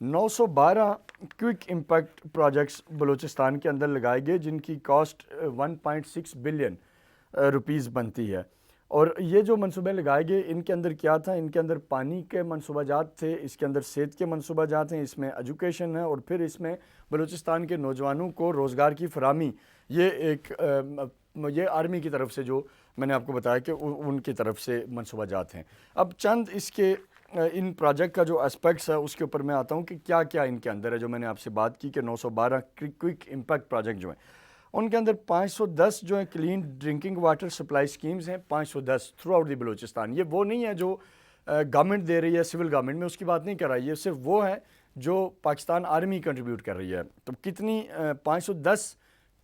912 quick impact projects Balochistan کے اندر لگائے گئے جن کی کاسٹ 1.6 بلین روپیز بنتی ہے. اور یہ جو منصوبے لگائے گئے ان کے اندر کیا تھا؟ ان کے اندر پانی کے منصوبہ جات تھے، اس کے اندر صحت کے منصوبہ جات ہیں، اس میں ایجوکیشن ہے، اور پھر اس میں بلوچستان کے نوجوانوں کو روزگار کی فراہمی. یہ آرمی کی طرف سے جو میں نے آپ کو بتایا کہ ان کی طرف سے منصوبہ جات ہیں. اب چند اس کے ان پروجیکٹ کا جو اسپیکٹس ہے اس کے اوپر میں آتا ہوں کہ کیا کیا ان کے اندر ہے. جو میں نے آپ سے بات کی کہ 912 کوئک امپیکٹ پروجیکٹ جو ہیں ان کے اندر 510 جو ہیں clean drinking water supply schemes ہیں. 510 تھرو آؤٹ دی بلوچستان. یہ وہ نہیں ہے جو گورنمنٹ دے رہی ہے، سول گورنمنٹ، میں اس کی بات نہیں کر رہا. یہ صرف وہ ہے جو پاکستان آرمی کنٹریبیوٹ کر رہی ہے. تو کتنی 510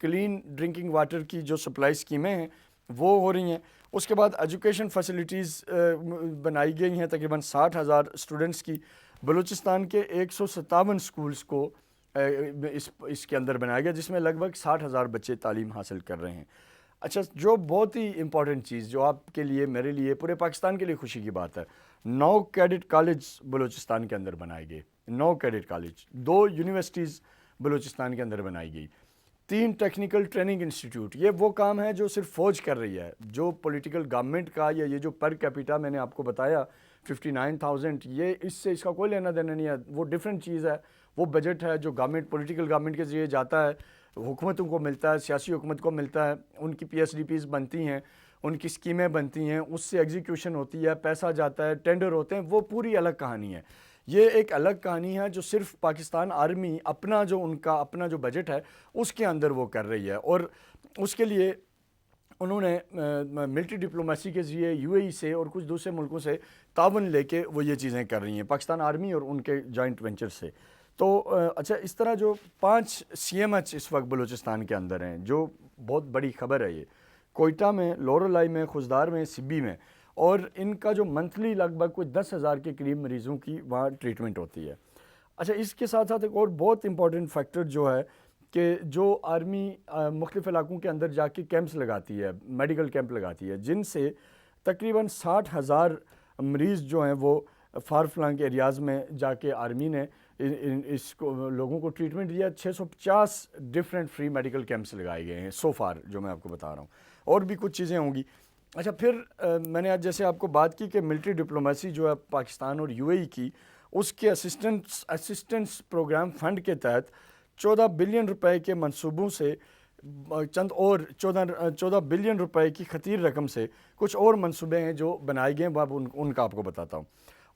کلین ڈرنکنگ واٹر کی جو سپلائی سکیمیں ہیں وہ ہو رہی ہیں. اس کے بعد ایجوکیشن فیسلٹیز بنائی گئی ہیں تقریباً 60,000 اسٹوڈنٹس کی. بلوچستان کے 157 سکولز کو اس کے اندر بنایا گیا جس میں لگ بھگ 60,000 بچے تعلیم حاصل کر رہے ہیں. اچھا، جو بہت ہی امپورٹنٹ چیز جو آپ کے لیے، میرے لیے، پورے پاکستان کے لیے خوشی کی بات ہے، 9 کیڈٹ کالج بلوچستان کے اندر بنائے گئے. 9 کیڈٹ کالج، 2 یونیورسٹیز بلوچستان کے اندر بنائی گئی، 3 ٹیکنیکل ٹریننگ انسٹیٹیوٹ. یہ وہ کام ہے جو صرف فوج کر رہی ہے. جو پولیٹیکل گورنمنٹ کا یا یہ جو پر کیپیٹا میں نے آپ کو بتایا 59,000، یہ اس کا کوئی لینا دینا نہیں ہے. وہ ڈیفرنٹ چیز ہے. وہ بجٹ ہے جو گورنمنٹ، پولیٹیکل گورنمنٹ کے ذریعے جاتا ہے، حکومتوں کو ملتا ہے، سیاسی حکومت کو ملتا ہے. ان کی PSDPs بنتی ہیں، ان کی اسکیمیں بنتی ہیں، اس سے ایگزیکیوشن ہوتی ہے، پیسہ جاتا ہے، ٹینڈر ہوتے ہیں. وہ پوری الگ کہانی ہے. یہ ایک الگ کہانی ہے جو صرف پاکستان آرمی اپنا جو بجٹ ہے اس کے اندر وہ کر رہی ہے. اور اس کے لیے انہوں نے ملٹری ڈپلومیسی کے ذریعے UAE سے اور کچھ دوسرے ملکوں سے تعاون لے کے وہ یہ چیزیں کر رہی ہیں، پاکستان آرمی اور ان کے جوائنٹ وینچر سے. تو اچھا، اس طرح جو 5 CMH اس وقت بلوچستان کے اندر ہیں، جو بہت بڑی خبر ہے. یہ کوئٹہ میں، لورولائی میں، خوزدار میں، سبی میں، اور ان کا جو منتھلی لگ بھگ کوئی 10,000 کے قریب مریضوں کی وہاں ٹریٹمنٹ ہوتی ہے. اچھا، اس کے ساتھ ساتھ ایک اور بہت امپورٹنٹ فیکٹر جو ہے کہ جو آرمی مختلف علاقوں کے اندر جا کے کیمپس لگاتی ہے، میڈیکل کیمپ لگاتی ہے، جن سے تقریباً 60,000 مریض جو ہیں وہ فار فلنگ ایریاز میں جا کے آرمی نے اس کو لوگوں کو ٹریٹمنٹ دیا. 650 ڈفرینٹ فری میڈیکل کیمپس لگائے گئے ہیں سو فار، جو میں آپ کو بتا رہا ہوں. اور بھی کچھ چیزیں ہوں گی. اچھا، پھر میں نے آج جیسے آپ کو بات کی کہ ملٹری ڈپلومیسی جو ہے پاکستان اور UAE کی، اس کے اسسٹنس پروگرام فنڈ کے تحت 14 بلین روپے کے منصوبوں سے چند اور 14 بلین روپے کی خطیر رقم سے کچھ اور منصوبے ہیں جو بنائے گئے ہیں. اب ان کا آپ کو بتاتا ہوں.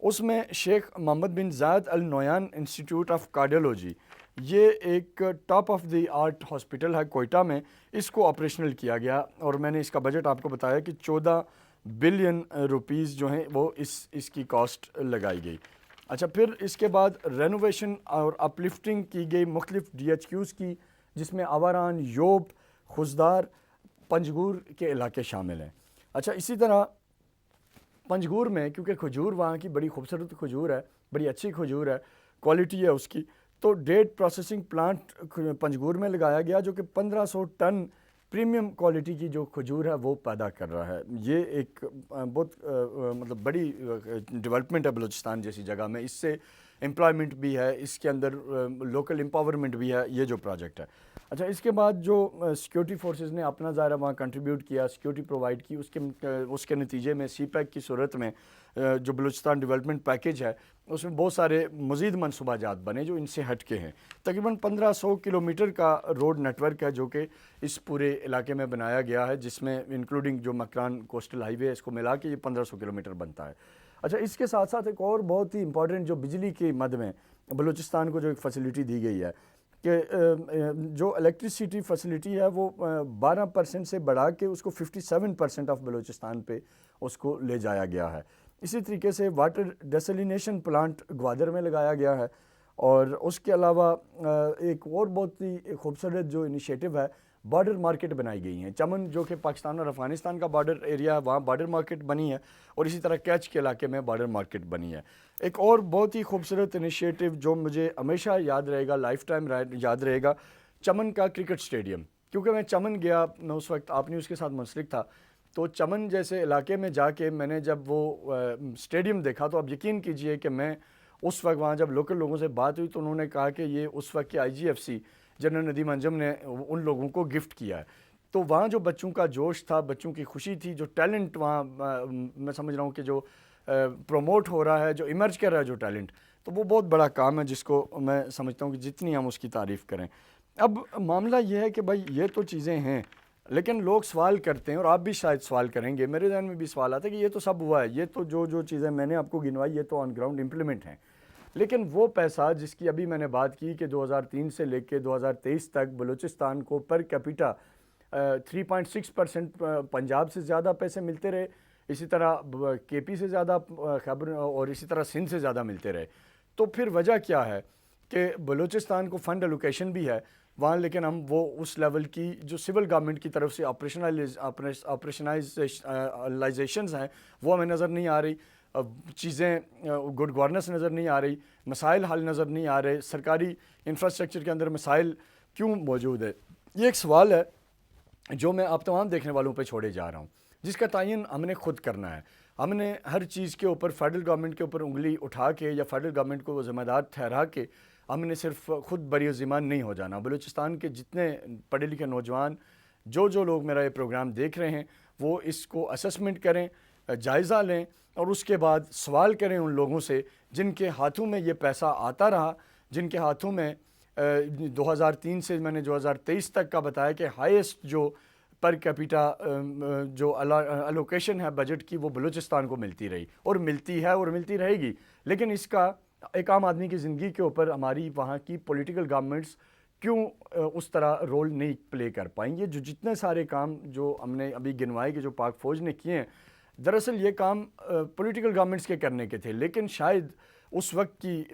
اس میں شیخ محمد بن زاید ال نہیان انسٹیٹیوٹ آف کارڈیولوجی، یہ ایک top of the art hospital ہے کوئٹہ میں، اس کو آپریشنل کیا گیا. اور میں نے اس کا بجٹ آپ کو بتایا کہ 14 بلین روپیز جو ہیں وہ اس کی کاسٹ لگائی گئی. اچھا، پھر اس کے بعد رینوویشن اور اپلفٹنگ کی گئی مختلف DHQs کی، جس میں آواران، یوب، خوزدار، پنجگور کے علاقے شامل ہیں. اچھا، اسی طرح پنجگور میں، کیونکہ کھجور وہاں کی بڑی خوبصورت کھجور ہے، بڑی اچھی کھجور ہے، کوالٹی ہے اس کی، تو ڈیٹ پروسیسنگ پلانٹ پنجگور میں لگایا گیا جو کہ 1500 ٹن پریمیم کوالٹی کی جو کھجور ہے وہ پیدا کر رہا ہے. یہ ایک بہت مطلب بڑی ڈیولپمنٹ ہے بلوچستان جیسی جگہ میں. اس سے امپلائمنٹ بھی ہے، اس کے اندر لوکل امپاورمنٹ بھی ہے، یہ جو پروجیکٹ ہے. اچھا، اس کے بعد جو سیکیورٹی فورسز نے اپنا ظاہرہ وہاں کنٹریبیوٹ کیا، سیکیورٹی پرووائڈ کی، اس کے نتیجے میں CPEC کی صورت میں جو بلوچستان ڈیولپمنٹ پیکیج ہے اس میں بہت سارے مزید منصوبہ جات بنے جو ان سے ہٹ کے ہیں. تقریباً 1500 کلومیٹر کا روڈ نیٹ ورک ہے جو کہ اس پورے علاقے میں بنایا گیا ہے، جس میں انکلوڈنگ جو مکران کوسٹل ہائی وے اس کو ملا کے یہ 1500 کلومیٹر بنتا ہے. اچھا، اس کے ساتھ ساتھ ایک اور بہت ہی امپورٹنٹ جو بجلی کی مد میں بلوچستان کو جو ایک فیسلٹی دی گئی ہے کہ جو الیکٹریسٹی فیسلٹی ہے وہ 12% سے بڑھا کے اس کو 57% آف بلوچستان پہ اس کو لے جایا گیا ہے. اسی طریقے سے واٹر ڈیسلینیشن پلانٹ گوادر میں لگایا گیا ہے. اور اس کے علاوہ ایک اور بہت ہی خوبصورت جو انیشیٹو ہے، بارڈر مارکیٹ بنائی گئی ہیں. چمن جو کہ پاکستان اور افغانستان کا بارڈر ایریا ہے، وہاں بارڈر مارکیٹ بنی ہے، اور اسی طرح کیچ کے علاقے میں بارڈر مارکیٹ بنی ہے. ایک اور بہت ہی خوبصورت انیشیٹو جو مجھے ہمیشہ یاد رہے گا، لائف ٹائم یاد رہے گا، چمن کا کرکٹ سٹیڈیم. کیونکہ میں چمن گیا، میں اس وقت آپ نیوز کے ساتھ منسلک تھا، تو چمن جیسے علاقے میں جا کے میں نے جب وہ سٹیڈیم دیکھا تو آپ یقین کیجئے کہ میں اس وقت وہاں جب لوکل لوگوں سے بات ہوئی تو انہوں نے کہا کہ یہ اس وقت کے IGFC جنرل ندیم انجم نے ان لوگوں کو گفٹ کیا ہے. تو وہاں جو بچوں کا جوش تھا, بچوں کی خوشی تھی, جو ٹیلنٹ وہاں میں سمجھ رہا ہوں کہ جو پروموٹ ہو رہا ہے, جو ایمرج کر رہا ہے جو ٹیلنٹ, تو وہ بہت بڑا کام ہے جس کو میں سمجھتا ہوں کہ جتنی ہم اس کی تعریف کریں. اب معاملہ یہ ہے کہ بھائی یہ تو چیزیں ہیں, لیکن لوگ سوال کرتے ہیں, اور آپ بھی شاید سوال کریں گے, میرے ذہن میں بھی سوال آتا ہے کہ یہ تو سب ہوا ہے, یہ تو جو چیزیں میں نے آپ کو گنوائی یہ تو آن گراؤنڈ امپلیمنٹ ہیں, لیکن وہ پیسہ جس کی ابھی میں نے بات کی کہ 2003 سے لے کے 2023 تک بلوچستان کو پر کیپیٹا 3.6% پنجاب سے زیادہ پیسے ملتے رہے, اسی طرح KP سے زیادہ خیبر اور اسی طرح سندھ سے زیادہ ملتے رہے. تو پھر وجہ کیا ہے کہ بلوچستان کو فنڈ الوکیشن بھی ہے وہاں, لیکن ہم وہ اس لیول کی جو سول گورنمنٹ کی طرف سے آپریشنائزیشنز ہیں وہ ہمیں نظر نہیں آ رہی, چیزیں گڈ گورننس نظر نہیں آ رہی, مسائل حل نظر نہیں آ رہے, سرکاری انفراسٹرکچر کے اندر مسائل کیوں موجود ہے. یہ ایک سوال ہے جو میں آپ تمام دیکھنے والوں پہ چھوڑے جا رہا ہوں, جس کا تعین ہم نے خود کرنا ہے. ہم نے ہر چیز کے اوپر فیڈرل گورنمنٹ کے اوپر انگلی اٹھا کے یا فیڈرل گورنمنٹ کو ذمہ دار ٹھہرا کے ہم نے صرف خود بری ذمہ نہیں ہو جانا. بلوچستان کے جتنے پڑھے لکھے نوجوان جو لوگ میرا یہ پروگرام دیکھ رہے ہیں وہ اس کو اسسمنٹ کریں, جائزہ لیں, اور اس کے بعد سوال کریں ان لوگوں سے جن کے ہاتھوں میں یہ پیسہ آتا رہا, جن کے ہاتھوں میں 2003 سے میں نے 2023 تک کا بتایا کہ ہائیسٹ جو پر کیپیٹا جو الوکیشن ہے بجٹ کی وہ بلوچستان کو ملتی رہی اور ملتی ہے اور ملتی رہے گی. لیکن اس کا ایک عام آدمی کی زندگی کے اوپر ہماری وہاں کی پولیٹیکل گورنمنٹس کیوں اس طرح رول نہیں پلے کر پائیں گے. جو جتنے سارے کام جو ہم نے ابھی گنوائے کہ جو پاک فوج نے کیے ہیں, دراصل یہ کام پولیٹیکل گورنمنٹس کے کرنے کے تھے, لیکن شاید اس وقت کی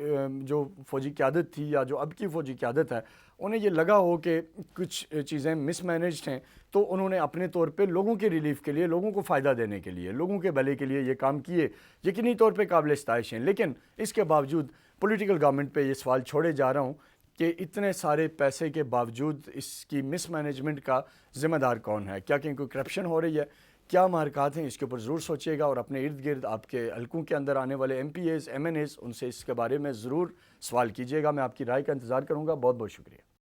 جو فوجی قیادت تھی یا جو اب کی فوجی قیادت ہے انہیں یہ لگا ہو کہ کچھ چیزیں مس مینیجڈ ہیں, تو انہوں نے اپنے طور پہ لوگوں کے ریلیف کے لیے, لوگوں کو فائدہ دینے کے لیے, لوگوں کے بھلے کے لیے یہ کام کیے. یقینی طور پہ قابل ستائش ہیں, لیکن اس کے باوجود پولیٹیکل گورنمنٹ پہ یہ سوال چھوڑے جا رہا ہوں کہ اتنے سارے پیسے کے باوجود اس کی مس مینجمنٹ کا ذمہ دار کون ہے. کیا کہیں کوئی کرپشن ہو رہی ہے, کیا محرکات ہیں, اس کے اوپر ضرور سوچیے گا, اور اپنے ارد گرد آپ کے حلقوں کے اندر آنے والے MPAs MNAs ان سے اس کے بارے میں ضرور سوال کیجیے گا. میں آپ کی رائے کا انتظار کروں گا. بہت بہت شکریہ.